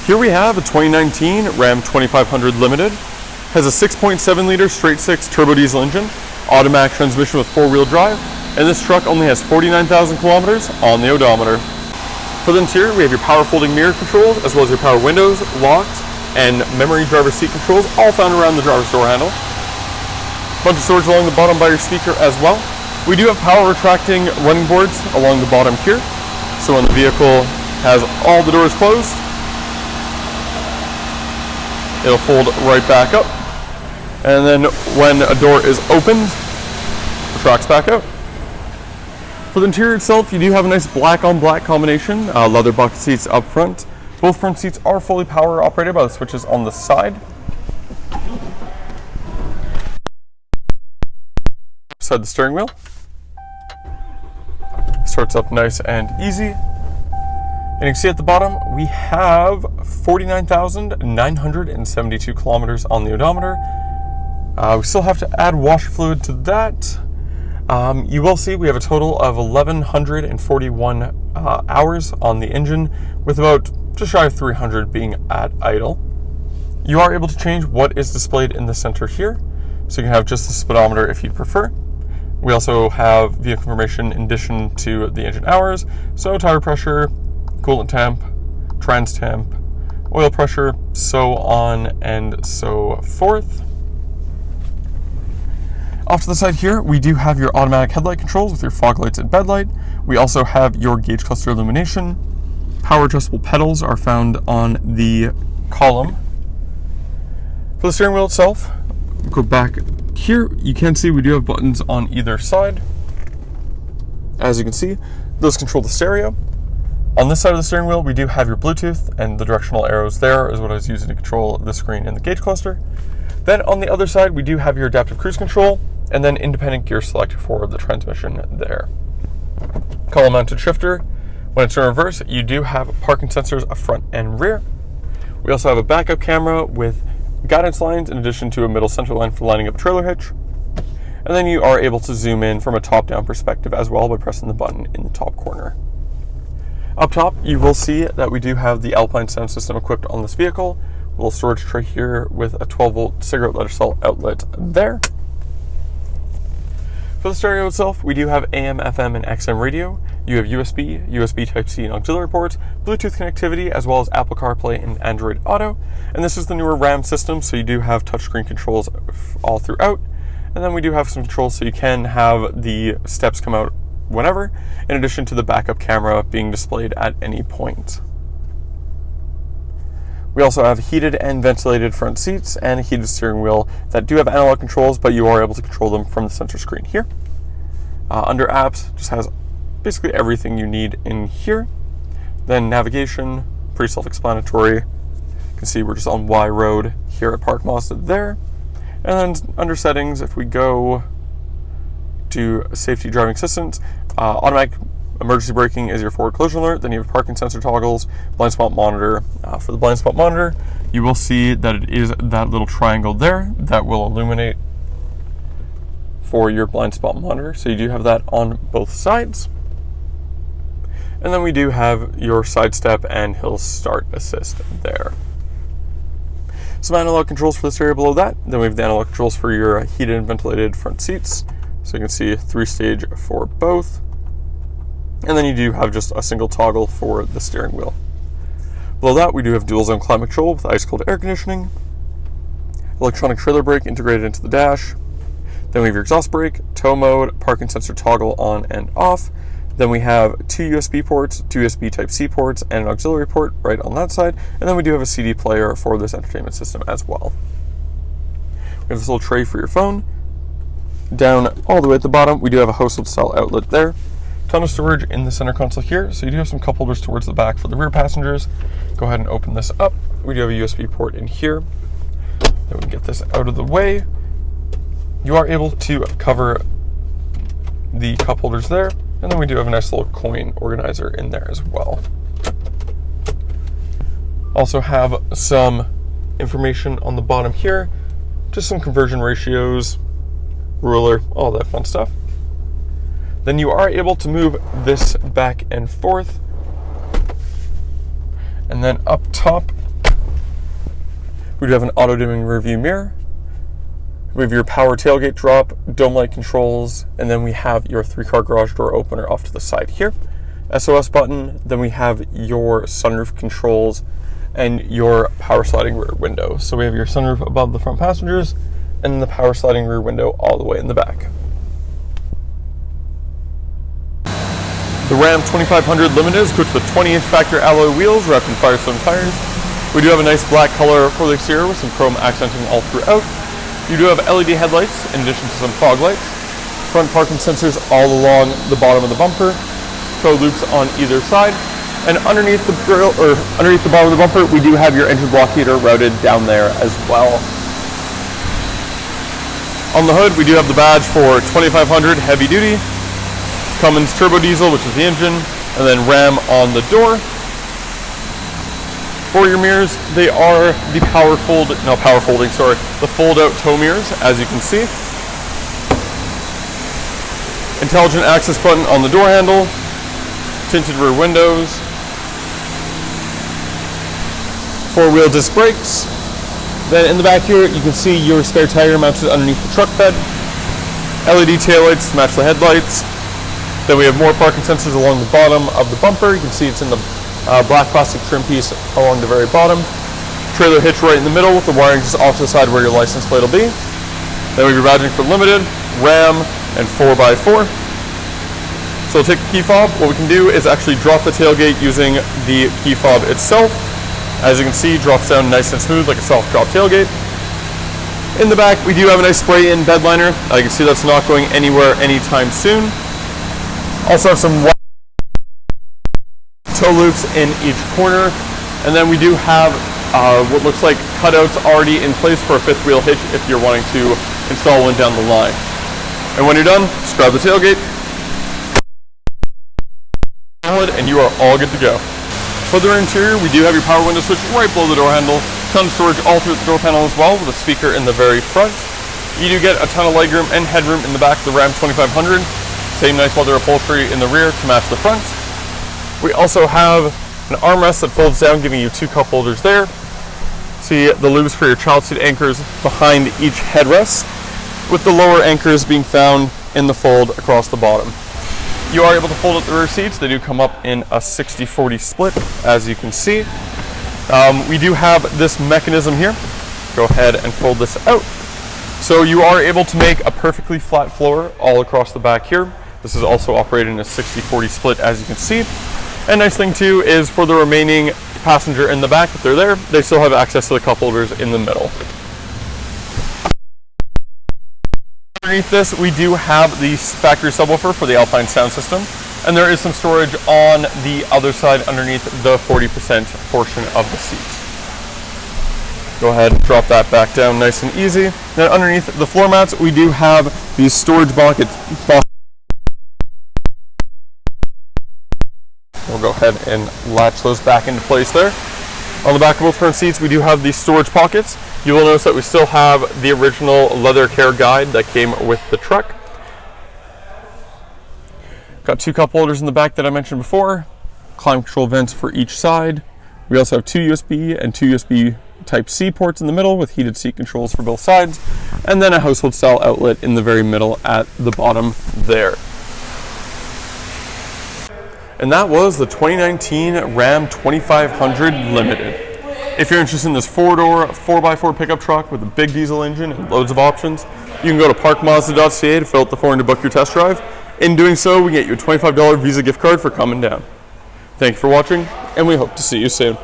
Here we have a 2019 Ram 2500 Limited. Has a 6.7 liter straight six turbo diesel engine, automatic transmission with four-wheel drive, and this truck only has 49,000 kilometers on the odometer. For the interior, we have your power folding mirror controls, as well as your power windows, locks, and memory driver seat controls, all found around the driver's door handle. Bunch of storage along the bottom by your speaker as well. We do have power retracting running boards along the bottom here, so when the vehicle has all the doors closed, it'll fold right back up. And then when a door is opened, it retracts back out. For the interior itself, you do have a nice black on black combination, leather bucket seats up front. Both front seats are fully power operated by the switches on the side. Beside the steering wheel. Starts up nice and easy. And you can see at the bottom, we have 49,972 kilometers on the odometer. We still have to add washer fluid to that. You will see we have a total of 1,141 hours on the engine, with about just shy of 300 being at idle. You are able to change what is displayed in the center here, so you can have just the speedometer if you prefer. We also have vehicle information in addition to the engine hours, so tire pressure, coolant temp, trans temp, oil pressure, so on and so forth. Off to the side here, we do have your automatic headlight controls with your fog lights and bed light. We also have your gauge cluster illumination. Power adjustable pedals are found on the column. For the steering wheel itself, go back here, you can see we do have buttons on either side. As you can see, those control the stereo. On this side of the steering wheel, we do have your Bluetooth, and the directional arrows there is what I was using to control the screen and the gauge cluster. Then on the other side, we do have your adaptive cruise control, and then independent gear select for the transmission there. Column mounted shifter. When it's in reverse, you do have parking sensors up front and rear. We also have a backup camera with guidance lines in addition to a middle center line for lining up a trailer hitch. And then you are able to zoom in from a top-down perspective as well by pressing the button in the top corner. Up top, you will see that we do have the Alpine sound system equipped on this vehicle. A little storage tray here with a 12-volt cigarette lighter cell outlet there. For the stereo itself, we do have AM, FM, and XM radio. You have USB, USB Type-C and auxiliary ports, Bluetooth connectivity, as well as Apple CarPlay and Android Auto. And this is the newer RAM system, so you do have touchscreen controls all throughout. And then we do have some controls so you can have the steps come out whenever, in addition to the backup camera being displayed at any point. We also have heated and ventilated front seats and a heated steering wheel that do have analog controls, but you are able to control them from the center screen here. Under apps, just has basically everything you need in here. Then navigation, pretty self-explanatory. You can see we're just on Y Road here at Park Mazda there. And then under settings, if we go to safety driving assistance, automatic emergency braking is your forward collision alert. Then you have parking sensor toggles, blind spot monitor. For the blind spot monitor, you will see that it is that little triangle there that will illuminate for your blind spot monitor. So you do have that on both sides. And then we do have your side step and hill start assist there. Some analog controls for the stereo below that. Then we have the analog controls for your heated and ventilated front seats. So you can see 3-stage for both. And then you do have just a single toggle for the steering wheel. Below that, we do have dual zone climate control with ice cold air conditioning, electronic trailer brake integrated into the dash. Then we have your exhaust brake, tow mode, parking sensor toggle on and off. Then we have 2 USB ports, 2 USB Type-C ports, and an auxiliary port right on that side. And then we do have a CD player for this entertainment system as well. We have this little tray for your phone. Down all the way at the bottom, we do have a household style outlet there. Ton of storage in the center console here, so you do have some cup holders towards the back for the rear passengers. Go ahead and open this up. We do have a USB port in here. Then we get this out of the way. You are able to cover the cup holders there, and then we do have a nice little coin organizer in there as well. Also have some information on the bottom here, just some conversion ratios, ruler, all that fun stuff. Then you are able to move this back and forth. And then up top, We do have an auto-dimming rearview mirror. We have your power tailgate drop, dome light controls, and then we have your 3-car garage door opener off to the side here. SOS button, then we have your sunroof controls and your power sliding rear window. So we have your sunroof above the front passengers and the power sliding rear window all the way in the back. The Ram 2500 Limited is equipped with 20-inch factory alloy wheels wrapped in Firestone tires. We do have a nice black color for the exterior with some chrome accenting all throughout. You do have LED headlights in addition to some fog lights. Front parking sensors all along the bottom of the bumper. Tow loops on either side. And underneath the grill, or underneath the bottom of the bumper, we do have your engine block heater routed down there as well. On the hood, we do have the badge for 2500 heavy duty, Cummins turbo diesel, which is the engine, and then Ram on the door. For your mirrors, they are the the fold-out tow mirrors, as you can see. Intelligent access button on the door handle, tinted rear windows, 4-wheel disc brakes. Then in the back here, you can see your spare tire mounted underneath the truck bed. LED taillights to match the headlights. Then we have more parking sensors along the bottom of the bumper. You can see it's in the black plastic trim piece along the very bottom. Trailer hitch right in the middle with the wiring just off to the side where your license plate will be. Then we have your badging for Limited, Ram, and 4x4. So we'll take the key fob. What we can do is actually drop the tailgate using the key fob itself. As you can see, drops down nice and smooth like a soft drop tailgate. In the back, we do have a nice spray-in bed liner. You can see that's not going anywhere anytime soon. Also have some tow loops in each corner. And then we do have what looks like cutouts already in place for a 5th wheel hitch if you're wanting to install one down the line. And when you're done, just grab the tailgate, and you are all good to go. For the interior, we do have your power window switch right below the door handle, ton of storage all through the door panel as well, with a speaker in the very front. You do get a ton of legroom and headroom in the back of the Ram 2500. Same nice leather upholstery in the rear to match the front. We also have an armrest that folds down, giving you 2 cup holders there. See the loops for your child seat anchors behind each headrest, with the lower anchors being found in the fold across the bottom. You are able to fold up the rear seats. They do come up in a 60-40 split, as you can see. We do have this mechanism here. Go ahead and fold this out. So you are able to make a perfectly flat floor all across the back here. This is also operating in a 60-40 split, as you can see. And nice thing too is for the remaining passenger in the back, if they're there, they still have access to the cup holders in the middle. Underneath this, we do have the factory subwoofer for the Alpine sound system, and there is some storage on the other side underneath the 40% portion of the seats. Go ahead and drop that back down nice and easy. Then underneath the floor mats, we do have these storage buckets. We'll go ahead and latch those back into place there. On the back of both front seats, we do have these storage pockets. You will notice that we still have the original leather care guide that came with the truck. Got 2 cup holders in the back that I mentioned before. Climate control vents for each side. We also have 2 USB and 2 USB Type-C ports in the middle with heated seat controls for both sides. And then a household style outlet in the very middle at the bottom there. And that was the 2019 Ram 2500 Limited. If you're interested in this 4-door, 4x4 pickup truck with a big diesel engine and loads of options, you can go to parkmazda.ca to fill out the form to book your test drive. In doing so, we get you a $25 Visa gift card for coming down. Thank you for watching, and we hope to see you soon.